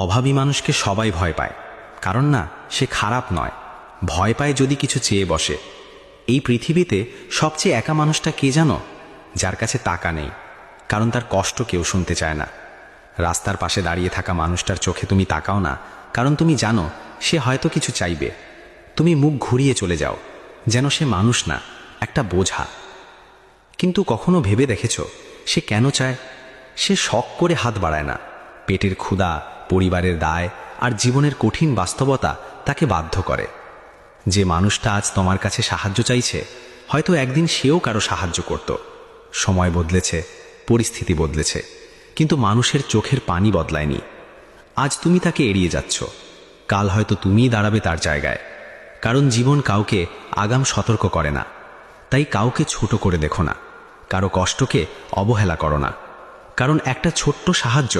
অভাবী মানুষকে সবাই ভয় পায়, কারণ না সে খারাপ নয়, ভয় পায় যদি কিছু চেয়ে বসে। এই পৃথিবীতে সবচেয়ে একা মানুষটা কে জানো? যার কাছে টাকা নেই, কারণ তার কষ্ট কেউ শুনতে চায় না। রাস্তার পাশে দাঁড়িয়ে থাকা মানুষটার চোখে তুমি তাকাও না, কারণ তুমি জানো সে হয়তো কিছু চাইবে। তুমি মুখ ঘুরিয়ে চলে যাও, যেন সে মানুষ না, একটা বোঝা। কিন্তু কখনো ভেবে দেখেছ সে কেন চায়? সে শখ করে হাত বাড়ায় না, পেটের ক্ষুধা, পরিবারের দায় আর জীবনের কঠিন বাস্তবতা তাকে বাধ্য করে। যে মানুষটা আজ তোমার কাছে সাহায্য চাইছে, হয়তো একদিন সেও কারো সাহায্য করত। সময় বদলেছে, পরিস্থিতি বদলেছে, কিন্তু মানুষের চোখের পানি বদলায়নি। আজ তুমি তাকে এড়িয়ে যাচ্ছ, কাল হয়তো তুমিই দাঁড়াবে তার জায়গায়। কারণ জীবন কাউকে আগাম সতর্ক করে না। তাই কাউকে ছোট করে দেখো না, কারো কষ্টকে অবহেলা করো না, কারণ একটা ছোট্ট সাহায্য